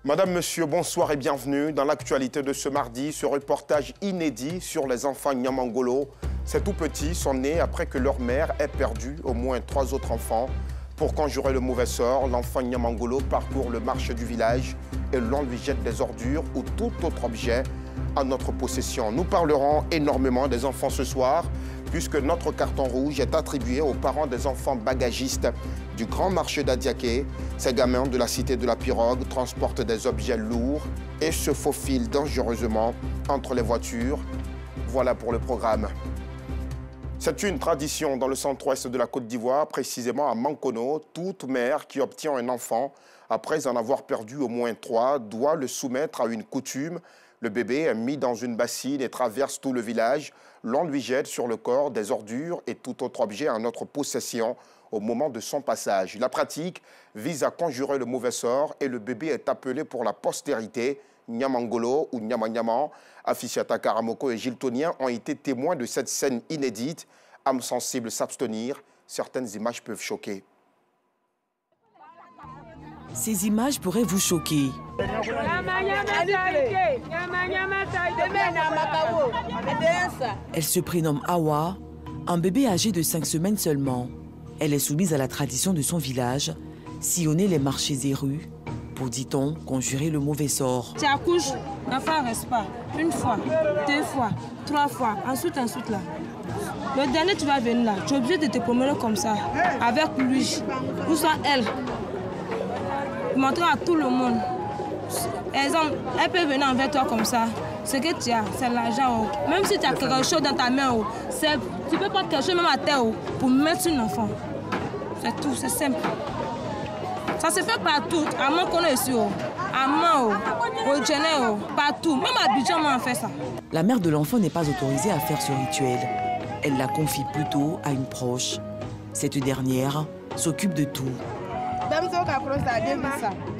Madame, Monsieur, bonsoir et bienvenue dans l'actualité de ce mardi, ce reportage inédit sur les enfants Nyamangolo. Ces tout petits sont nés après que leur mère ait perdu au moins 3 autres enfants. Pour conjurer le mauvais sort, l'enfant Nyamangolo parcourt le marché du village et l'on lui jette des ordures ou tout autre objet à notre possession. Nous parlerons énormément des enfants ce soir, puisque notre carton rouge est attribué aux parents des enfants bagagistes du grand marché d'Adiaké. Ces gamins de la cité de la Pirogue transportent des objets lourds et se faufilent dangereusement entre les voitures. Voilà pour le programme. C'est une tradition dans le centre-ouest de la Côte d'Ivoire, précisément à Mankono. Toute mère qui obtient un enfant, après en avoir perdu au moins 3, doit le soumettre à une coutume. Le bébé est mis dans une bassine et traverse tout le village. L'on lui jette sur le corps des ordures et tout autre objet en notre possession au moment de son passage. La pratique vise à conjurer le mauvais sort et le bébé est appelé pour la postérité. Nyamangolo ou Nyamanyaman, Afisiata Karamoko et Gilles Tonien ont été témoins de cette scène inédite. Âmes sensibles s'abstenir, certaines images peuvent choquer. Ces images pourraient vous choquer. Elle se prénomme Awa, un bébé âgé de 5 semaines seulement. Elle est soumise à la tradition de son village, sillonner les marchés et rues, pour, dit-on, conjurer le mauvais sort. Tu accouches, l'enfant ne reste pas. 1 fois, 2 fois, 3 fois, ensuite là. Le dernier, tu vas venir là, tu es obligé de te promener comme ça, avec lui, ou soit elle. Montrer à tout le monde. Exemple, elle peut venir envers toi comme ça. Ce que tu as, c'est l'argent. Même si tu as quelque chose dans ta main, tu peux prendre quelque chose même à terre pour mettre un enfant. C'est tout, c'est simple. Ça se fait partout, à Mankono ici, à Mao, au Djené, partout. Même à Abidjan, on fait ça. La mère de l'enfant n'est pas autorisée à faire ce rituel. Elle la confie plutôt à une proche. Cette dernière s'occupe de tout.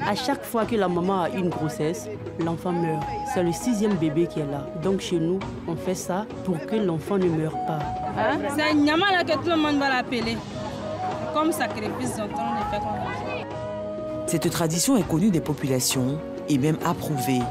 À chaque fois que la maman a une grossesse, l'enfant meurt. C'est le 6e bébé qui est là. Donc chez nous, on fait ça pour que l'enfant ne meure pas. Hein? C'est un nyama là que tout le monde va l'appeler. Comme sacrifice, on le fait comme ça. Cette tradition est connue des populations et même approuvée.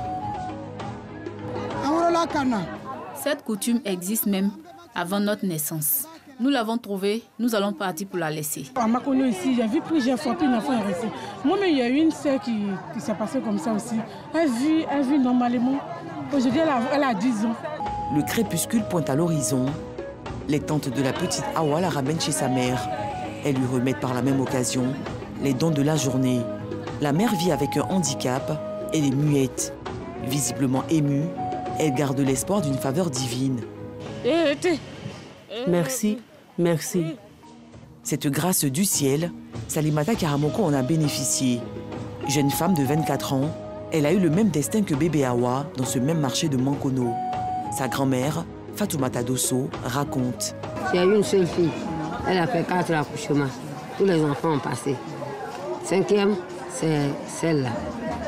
Cette coutume existe même avant notre naissance. Nous l'avons trouvée, nous allons partir pour la laisser. À Mankono ici, j'ai vu plusieurs fois qu'une enfant est restée. Moi-même, il y a une sœur qui s'est passée comme ça aussi. Elle vit normalement. Aujourd'hui, elle a 10 ans. Le crépuscule pointe à l'horizon. Les tantes de la petite Awa la ramènent chez sa mère. Elles lui remettent par la même occasion les dons de la journée. La mère vit avec un handicap. Elle est muette. Visiblement émue, elle garde l'espoir d'une faveur divine. Merci. Merci. Cette grâce du ciel, Salimata Karamoko en a bénéficié. Jeune femme de 24 ans, elle a eu le même destin que bébé Awa dans ce même marché de Mankono. Sa grand-mère, Fatoumata Dosso, raconte. J'ai eu une seule fille. Elle a fait 4 accouchements. Tous les enfants ont passé. 5e, c'est celle-là.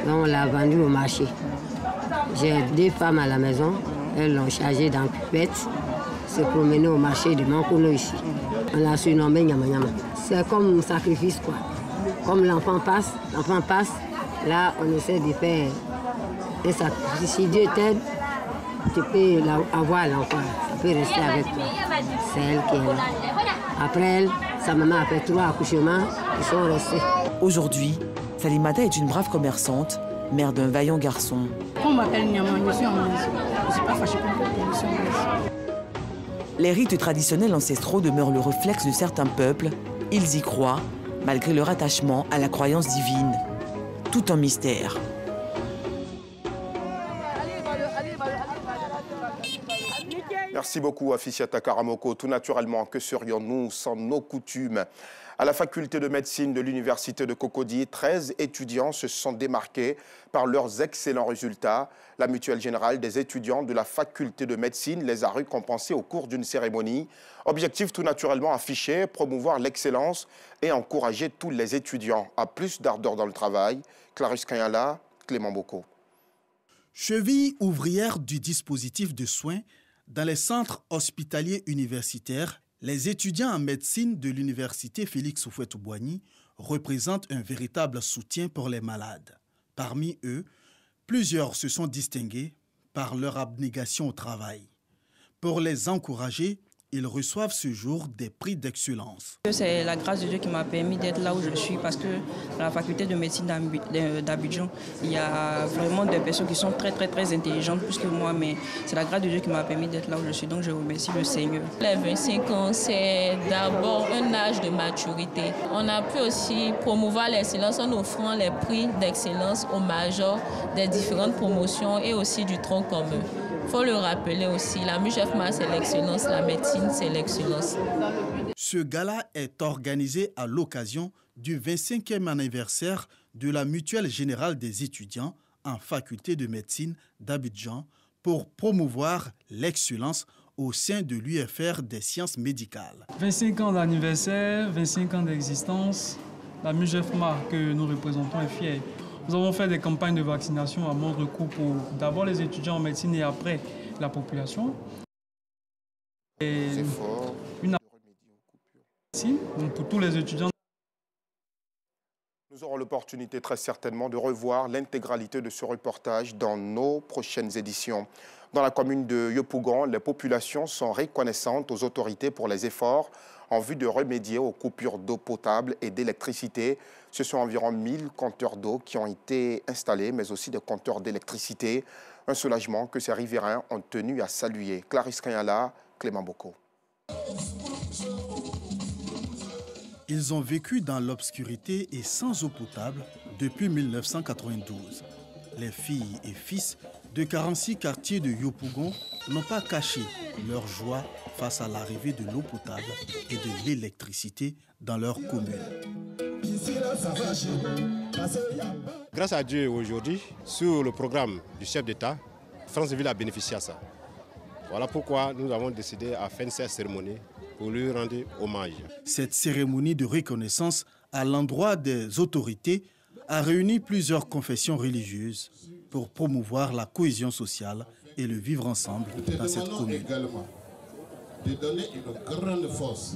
Donc on l'a vendue au marché. J'ai 2 femmes à la maison. Elles l'ont chargée dans pipette. Se promener au marché de Mankono ici. On l'a surnommé Nyamanyama. C'est comme un sacrifice quoi. Comme l'enfant passe, là on essaie de faire un sacrifice. Si Dieu t'aide, tu peux avoir l'enfant, tu peux rester avec toi. C'est elle qui est là. Après elle, sa maman a fait 3 accouchements, ils sont restés. Aujourd'hui, Salimata est une brave commerçante, mère d'un vaillant garçon. On m'appelle Nyama, je suis en Malaisie. Je ne suis pas fâchée contre elle, je suis en Malaisie. Les rites traditionnels ancestraux demeurent le réflexe de certains peuples. Ils y croient, malgré leur attachement à la croyance divine. Tout un mystère. Merci beaucoup, Afisiata Karamoko. Tout naturellement, que serions-nous sans nos coutumes? À la faculté de médecine de l'université de Cocody, 13 étudiants se sont démarqués par leurs excellents résultats. La mutuelle générale des étudiants de la faculté de médecine les a récompensés au cours d'une cérémonie. Objectif tout naturellement affiché, promouvoir l'excellence et encourager tous les étudiants à plus d'ardeur dans le travail. Clarisse Kanyala, Clément Boko. Cheville ouvrière du dispositif de soins dans les centres hospitaliers universitaires, les étudiants en médecine de l'université Félix Houphouët-Boigny représentent un véritable soutien pour les malades. Parmi eux, plusieurs se sont distingués par leur abnégation au travail. Pour les encourager, ils reçoivent ce jour des prix d'excellence. C'est la grâce de Dieu qui m'a permis d'être là où je suis parce que dans la faculté de médecine d'Abidjan, il y a vraiment des personnes qui sont très intelligentes plus que moi, mais c'est la grâce de Dieu qui m'a permis d'être là où je suis, donc je remercie le Seigneur. Les 25 ans, c'est d'abord un âge de maturité. On a pu aussi promouvoir l'excellence en offrant les prix d'excellence aux majors des différentes promotions et aussi du tronc commun. Il faut le rappeler aussi, la MUJEFMA c'est l'excellence, la médecine c'est l'excellence. Ce gala est organisé à l'occasion du 25e anniversaire de la Mutuelle Générale des étudiants en faculté de médecine d'Abidjan pour promouvoir l'excellence au sein de l'UFR des sciences médicales. 25 ans d'anniversaire, 25 ans d'existence, la MUJEFMA que nous représentons est fière. Nous avons fait des campagnes de vaccination à moindre coût pour d'abord les étudiants en médecine et après la population. C'est fort. Une médecine pour tous les étudiants. Nous aurons l'opportunité très certainement de revoir l'intégralité de ce reportage dans nos prochaines éditions. Dans la commune de Yopougon, les populations sont reconnaissantes aux autorités pour les efforts en vue de remédier aux coupures d'eau potable et d'électricité. Ce sont environ 1000 compteurs d'eau qui ont été installés, mais aussi des compteurs d'électricité. Un soulagement que ces riverains ont tenu à saluer. Clarisse Kanyala, Clément Boko. Ils ont vécu dans l'obscurité et sans eau potable depuis 1992. Les filles et fils de 46 quartiers de Yopougon n'ont pas caché leur joie face à l'arrivée de l'eau potable et de l'électricité dans leur commune. Grâce à Dieu, aujourd'hui, sur le programme du chef d'État, Franceville a bénéficié à ça. Voilà pourquoi nous avons décidé à faire cette cérémonie pour lui rendre hommage. Cette cérémonie de reconnaissance à l'endroit des autorités a réuni plusieurs confessions religieuses pour promouvoir la cohésion sociale et le vivre ensemble dans cette commune. Également de donner une grande force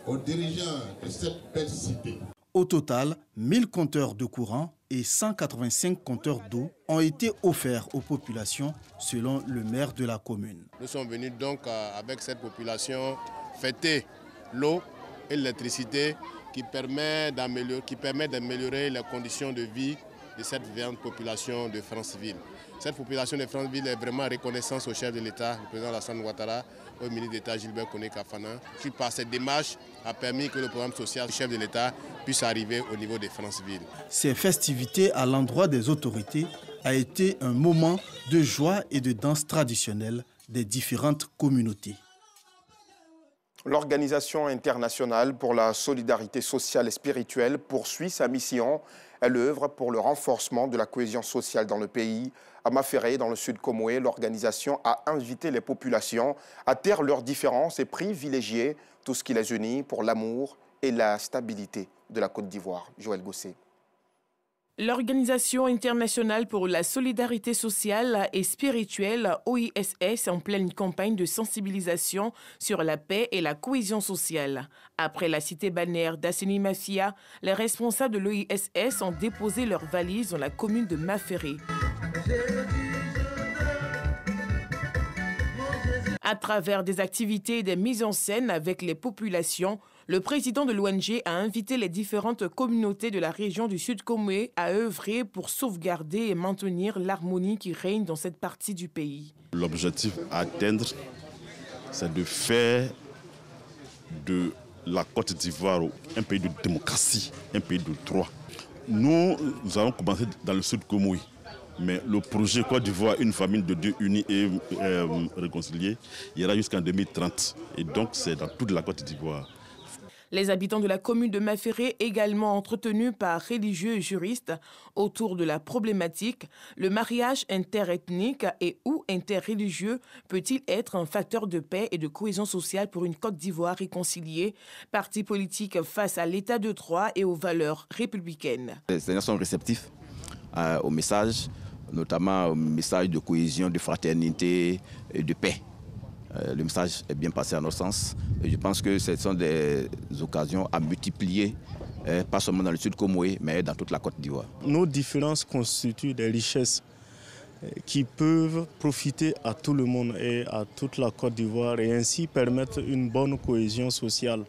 aux dirigeants de cette belle cité. Au total, 1000 compteurs de courant et 185 compteurs d'eau ont été offerts aux populations selon le maire de la commune. Nous sommes venus donc avec cette population fêter l'eau et l'électricité qui permet d'améliorer les conditions de vie de cette grande population de Franceville. Cette population de Franceville est vraiment reconnaissante au chef de l'État, le président Alassane Ouattara, au ministre d'État Gilbert Koné Kafana, qui par cette démarche a permis que le programme social du chef de l'État puisse arriver au niveau de Franceville. Ces festivités à l'endroit des autorités a été un moment de joie et de danse traditionnelle des différentes communautés. L'Organisation internationale pour la solidarité sociale et spirituelle poursuit sa mission. Elle œuvre pour le renforcement de la cohésion sociale dans le pays. À Maféré, dans le sud Comoé, l'organisation a invité les populations à taire leurs différences et privilégier tout ce qui les unit pour l'amour et la stabilité de la Côte d'Ivoire. Joël Gosset. L'Organisation internationale pour la solidarité sociale et spirituelle, OISS, en pleine campagne de sensibilisation sur la paix et la cohésion sociale. Après la cité balnéaire d'Asseni Mafia, les responsables de l'OISS ont déposé leurs valises dans la commune de Maféré. À travers des activités et des mises en scène avec les populations, le président de l'ONG a invité les différentes communautés de la région du Sud Comoé à œuvrer pour sauvegarder et maintenir l'harmonie qui règne dans cette partie du pays. L'objectif à atteindre, c'est de faire de la Côte d'Ivoire un pays de démocratie, un pays de droit. Nous allons commencer dans le Sud Comoé. Mais le projet Côte d'Ivoire, une famille de Dieu unie et réconciliée, ira jusqu'en 2030. Et donc, c'est dans toute la Côte d'Ivoire. Les habitants de la commune de Maféré, également entretenus par religieux et juristes autour de la problématique, le mariage interethnique et ou interreligieux peut-il être un facteur de paix et de cohésion sociale pour une Côte d'Ivoire réconciliée, parti politique face à l'état de droit et aux valeurs républicaines. Les Seigneurs sont réceptifs au message, notamment au message de cohésion, de fraternité et de paix. Le message est bien passé à notre sens et je pense que ce sont des occasions à multiplier pas seulement dans le sud Comoé, mais dans toute la Côte d'Ivoire. Nos différences constituent des richesses qui peuvent profiter à tout le monde et à toute la Côte d'Ivoire et ainsi permettre une bonne cohésion sociale.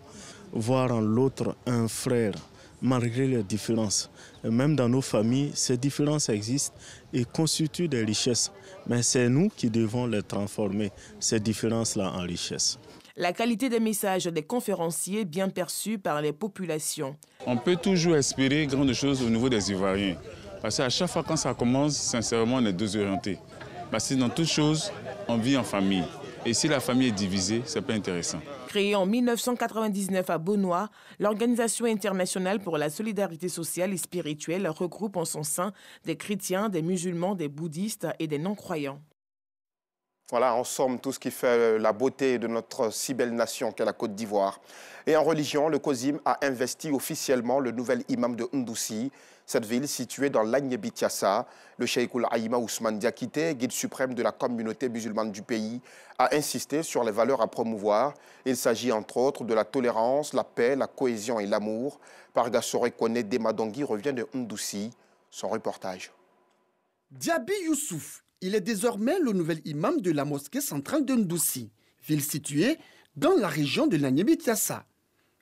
Voir en l'autre un frère, malgré les différences. Même dans nos familles, ces différences existent et constituent des richesses. Mais c'est nous qui devons les transformer, ces différences-là, en richesses. La qualité des messages des conférenciers bien perçue par les populations. On peut toujours espérer grandes choses au niveau des Ivoiriens. Parce qu'à chaque fois quand ça commence, sincèrement, on est désorienté. Parce que dans toute chose, on vit en famille. Et si la famille est divisée, ce n'est pas intéressant. Créée en 1999 à Beaunois, l'Organisation internationale pour la solidarité sociale et spirituelle regroupe en son sein des chrétiens, des musulmans, des bouddhistes et des non-croyants. Voilà, en somme, tout ce qui fait la beauté de notre si belle nation qu'est la Côte d'Ivoire. Et en religion, le COSIM a investi officiellement le nouvel imam de Ndoussi, cette ville située dans l'Agnébitiassa. Le Cheikhoul Aïma Ousmane Diakité, guide suprême de la communauté musulmane du pays, a insisté sur les valeurs à promouvoir. Il s'agit entre autres de la tolérance, la paix, la cohésion et l'amour. Pargasore Kone Demadongui revient de Ndoussi. Son reportage. Diaby Youssouf, il est désormais le nouvel imam de la mosquée centrale de Ndoussi, ville située dans la région de l'Agnébitiassa.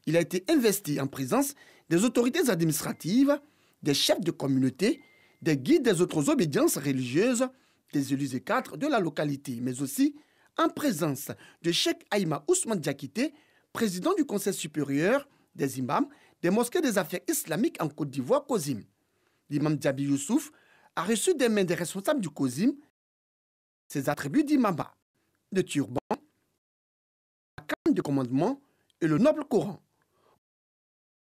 Il a été investi en présence des autorités administratives, des chefs de communauté, des guides des autres obédiences religieuses, des élus et cadres de la localité, mais aussi en présence de Cheikh Aïma Ousmane Diakité, président du Conseil supérieur des imams des mosquées des affaires islamiques en Côte d'Ivoire, COSIM. L'imam Diaby Youssouf a reçu des mains des responsables du COSIM ses attributs d'imama, le turban, la canne de commandement et le noble Coran.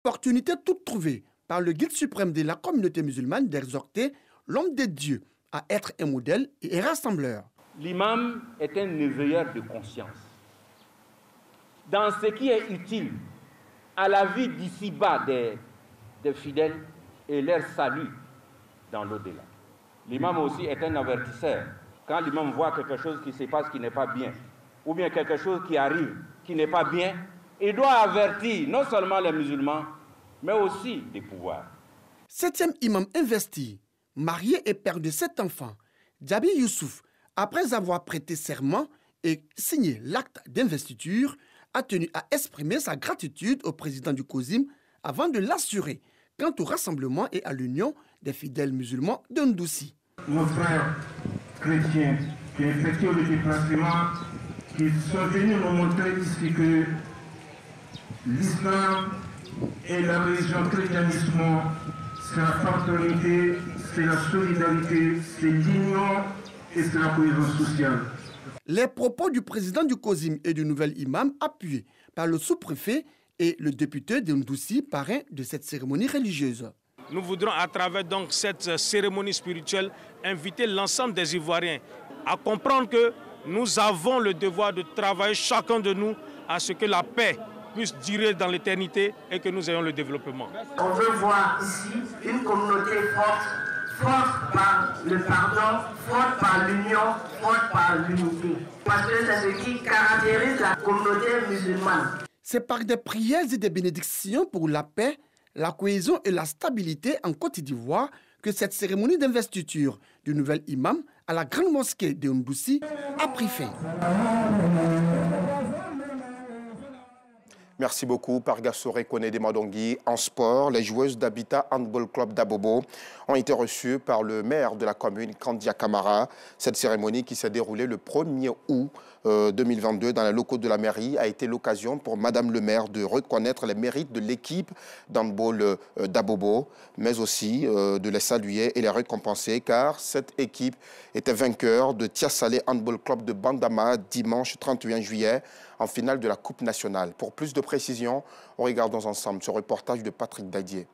Opportunité toute trouvée par le guide suprême de la communauté musulmane d'exhorter l'homme de Dieu à être un modèle et un rassembleur. L'imam est un éveilleur de conscience dans ce qui est utile à la vie d'ici-bas des fidèles et leur salut dans l'au-delà. L'imam aussi est un avertisseur. Quand l'imam voit quelque chose qui se passe qui n'est pas bien, ou bien quelque chose qui arrive qui n'est pas bien, il doit avertir non seulement les musulmans, mais aussi les pouvoirs. Septième imam investi, marié et père de 7 enfants, Diaby Youssouf, après avoir prêté serment et signé l'acte d'investiture, a tenu à exprimer sa gratitude au président du COSIM avant de l'assurer quant au rassemblement et à l'union des fidèles musulmans de Ndoussi. Nos frères chrétiens qui effectuent le déplacement, qui sont venus nous montrer ici que l'islam et la religion chrétianisme, c'est la fraternité, c'est la solidarité, c'est l'union et c'est la cohésion sociale. Les propos du président du COSIM et du nouvel imam appuyés par le sous-préfet et le député de Ndoussi, parrain de cette cérémonie religieuse. Nous voudrons à travers donc cette cérémonie spirituelle inviter l'ensemble des Ivoiriens à comprendre que nous avons le devoir de travailler chacun de nous à ce que la paix puisse durer dans l'éternité et que nous ayons le développement. On veut voir ici une communauté forte, forte par le pardon, forte par l'union, forte par l'unité. Parce que c'est ce qui caractérise la communauté musulmane. C'est par des prières et des bénédictions pour la paix, la cohésion et la stabilité en Côte d'Ivoire que cette cérémonie d'investiture du nouvel imam à la grande mosquée de Ndoussi a pris fin. Merci beaucoup, Pargasore Kone Demadongui. En sport, les joueuses d'Habitat Handball Club d'Abobo ont été reçues par le maire de la commune, Kandia Kamara. Cette cérémonie qui s'est déroulée le 1er août 2022 dans les locaux de la mairie a été l'occasion pour Madame le maire de reconnaître les mérites de l'équipe d'handball d'Abobo, mais aussi de les saluer et les récompenser car cette équipe était vainqueur de Tiasalé Handball Club de Bandama dimanche 31 juillet en finale de la Coupe nationale. Pour plus de précisions, regardons ensemble ce reportage de Patrick Dadier.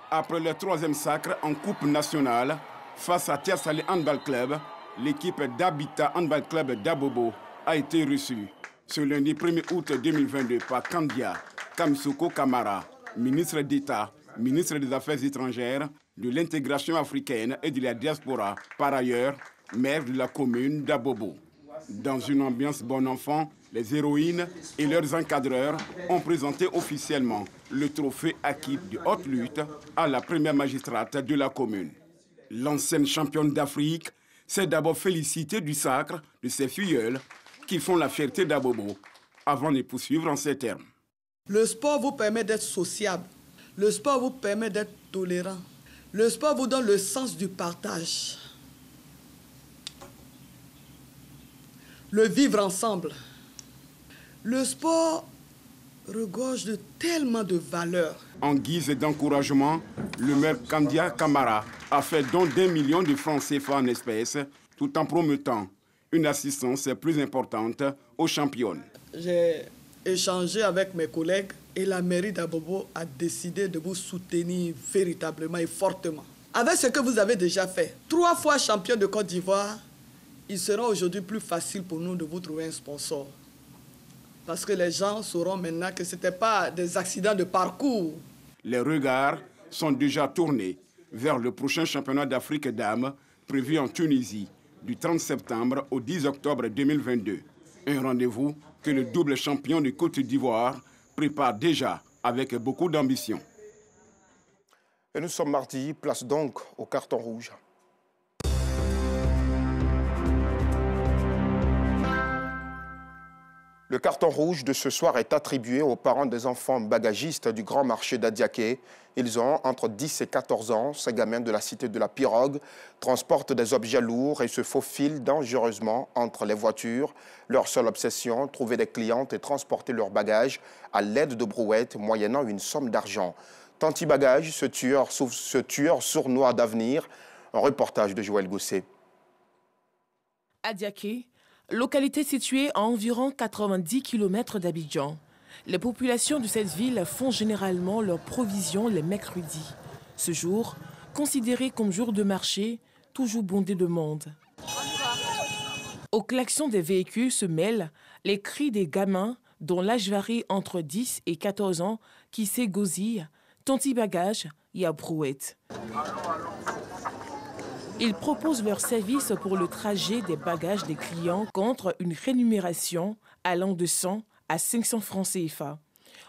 Après le 3e sacre en Coupe nationale, face à Tiasalé Handball Club, l'équipe d'Habitat Handball Club d'Abobo a été reçue ce lundi 1er août 2022 par Kandia Kamsoko Kamara, ministre d'État, ministre des Affaires étrangères, de l'intégration africaine et de la diaspora, par ailleurs maire de la commune d'Abobo. Dans une ambiance bon enfant, Les héroïnes et leurs encadreurs ont présenté officiellement le trophée acquis de haute lutte à la première magistrate de la commune. L'ancienne championne d'Afrique s'est d'abord félicitée du sacre de ses filleuls qui font la fierté d'Abobo avant de poursuivre en ces termes. Le sport vous permet d'être sociable. Le sport vous permet d'être tolérant. Le sport vous donne le sens du partage. Le vivre ensemble. Le sport regorge de tellement de valeurs. En guise d'encouragement, le maire Kandia Kamara a fait don d'1 million de francs CFA en espèces, tout en promettant une assistance plus importante aux championnes. J'ai échangé avec mes collègues et la mairie d'Abobo a décidé de vous soutenir véritablement et fortement. Avec ce que vous avez déjà fait, 3 fois champion de Côte d'Ivoire, il sera aujourd'hui plus facile pour nous de vous trouver un sponsor. Parce que les gens sauront maintenant que ce n'était pas des accidents de parcours. Les regards sont déjà tournés vers le prochain championnat d'Afrique dames prévu en Tunisie du 30 septembre au 10 octobre 2022. Un rendez-vous que le double champion de Côte d'Ivoire prépare déjà avec beaucoup d'ambition. Et nous sommes mardi, place donc au carton rouge. Le carton rouge de ce soir est attribué aux parents des enfants bagagistes du grand marché d'Adiaké. Ils ont entre 10 et 14 ans. Ces gamins de la cité de la Pirogue transportent des objets lourds et se faufilent dangereusement entre les voitures. Leur seule obsession, trouver des clientes et transporter leurs bagages à l'aide de brouettes, moyennant une somme d'argent. Tanti Bagage, ce tueur sournois d'avenir. Un reportage de Joël Gosset. Adiaké, localité située à environ 90 km d'Abidjan. Les populations de cette ville font généralement leurs provisions les mercredis. Ce jour, considéré comme jour de marché, toujours bondé de monde. Au klaxon des véhicules se mêlent les cris des gamins dont l'âge varie entre 10 et 14 ans qui s'égosillent, Tanti Bagage et à brouette. Ils proposent leur service pour le trajet des bagages des clients contre une rémunération allant de 100 à 500 francs CFA.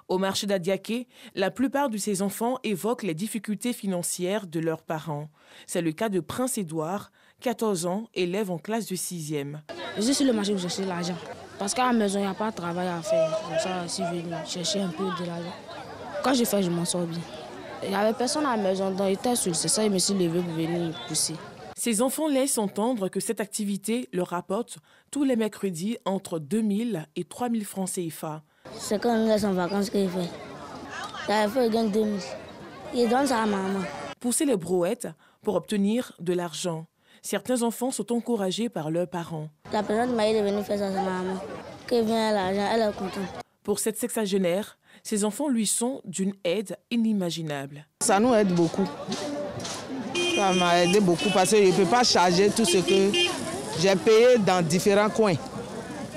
Au marché d'Adiaké, la plupart de ces enfants évoquent les difficultés financières de leurs parents. C'est le cas de Prince Édouard, 14 ans, élève en classe de 6e. Je suis sur le marché pour chercher l'argent. Parce qu'à la maison, il n'y a pas de travail à faire. Comme ça, je suis venu chercher un peu de l'argent. Quand je fais, je m'en sors bien. Il n'y avait personne à la maison, donc j'étais seul. C'est ça, je me suis levé pour venir pousser. Ces enfants laissent entendre que cette activité leur rapporte tous les mercredis entre 2000 et 3000 francs CFA. C'est quand on laisse en vacances qu'il fait. La fois, il gagne 2000. Il donne ça à maman. Pousser les brouettes pour obtenir de l'argent. Certains enfants sont encouragés par leurs parents. La personne m'a dit de venir faire ça à sa maman. Quand il vient à l'argent, elle est contente. Pour cette sexagénaire, ces enfants lui sont d'une aide inimaginable. Ça nous aide beaucoup. Ça m'a aidé beaucoup parce que je ne peux pas charger tout ce que j'ai payé dans différents coins.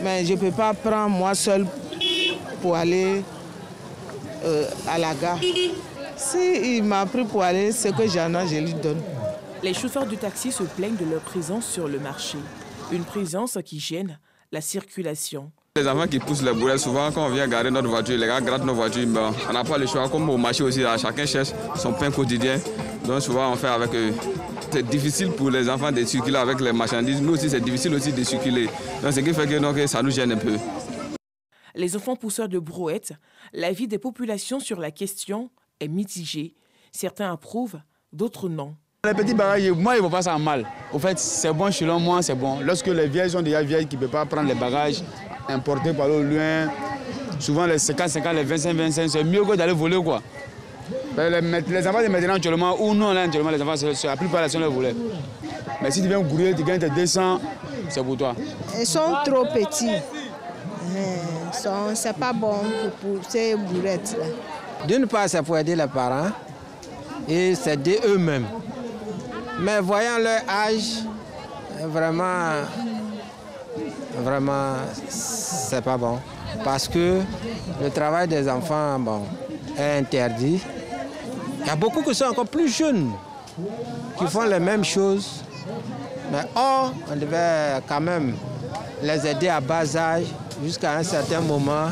Mais je ne peux pas prendre moi seul pour aller à la gare. S'il m'a pris pour aller, ce que j'en ai, je lui donne. Les chauffeurs de taxi se plaignent de leur présence sur le marché. Une présence qui gêne la circulation. Les enfants qui poussent les brouettes, souvent quand on vient garer notre voiture, les gars grattent nos voitures, ben, on n'a pas le choix. Comme au marché aussi, là, chacun cherche son pain quotidien. Donc souvent on fait avec eux. C'est difficile pour les enfants de circuler avec les marchandises. Nous aussi, c'est difficile aussi de circuler. Donc ce qui fait que donc, ça nous gêne un peu. Les enfants pousseurs de brouettes, l'avis des populations sur la question est mitigé. Certains approuvent, d'autres non. Les petits bagages, moi, ils ne vont pas ça mal. Au fait, c'est bon, selon moi, c'est bon. Lorsque les vieilles sont déjà vieilles qui ne peuvent pas prendre les bagages importés par le loin, souvent les 50-50, les 25-25, c'est mieux que d'aller voler, quoi. Les enfants de maintenant, actuellement, ou non, là, actuellement, les enfants, c'est la plupart, sont les volets. Mais si tu viens gourir, tu gagnes tes 200, c'est pour toi. Ils sont trop petits. C'est pas bon pour ces boulettes-là. D'une part, c'est pour aider les parents et c'est aider eux-mêmes. Mais voyant leur âge, vraiment, c'est pas bon. Parce que le travail des enfants, bon, est interdit. Il y a beaucoup qui sont encore plus jeunes, qui font les mêmes choses. Mais on devait quand même les aider à bas âge jusqu'à un certain moment,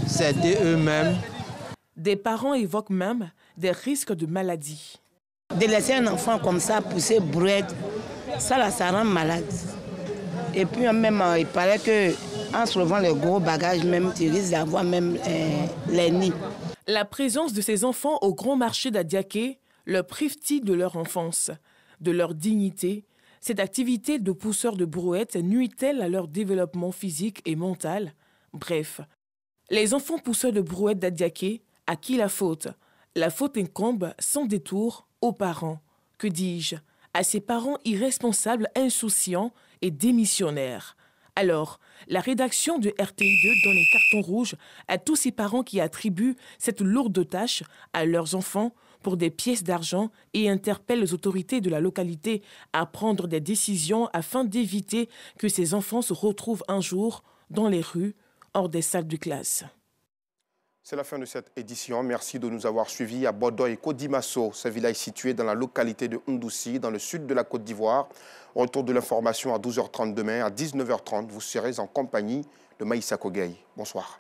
s'aider eux-mêmes. Des parents évoquent même des risques de maladie. De laisser un enfant comme ça pousser brouette, ça rend malade. Et puis même, il paraît qu'en soulevant les gros bagages, même, tu risques d'avoir même les nids. La présence de ces enfants au grand marché d'Adiaké leur prive-t-il de leur enfance, de leur dignité? Cette activité de pousseur de brouette nuit-elle à leur développement physique et mental? Bref, les enfants pousseurs de brouette d'Adiaké, à qui la faute? La faute incombe sans détour aux parents. Que dis-je? À ces parents irresponsables, insouciants et démissionnaires. Alors, la rédaction de RTI2 donne un carton rouge à tous ces parents qui attribuent cette lourde tâche à leurs enfants pour des pièces d'argent et interpelle les autorités de la localité à prendre des décisions afin d'éviter que ces enfants se retrouvent un jour dans les rues, hors des salles de classe. C'est la fin de cette édition. Merci de nous avoir suivis à Bodo et Kodimasso, ce village situé dans la localité de Ndoussi, dans le sud de la Côte d'Ivoire. Au retour de l'information à 12h30 demain, à 19h30, vous serez en compagnie de Maïssa Kogueï. Bonsoir.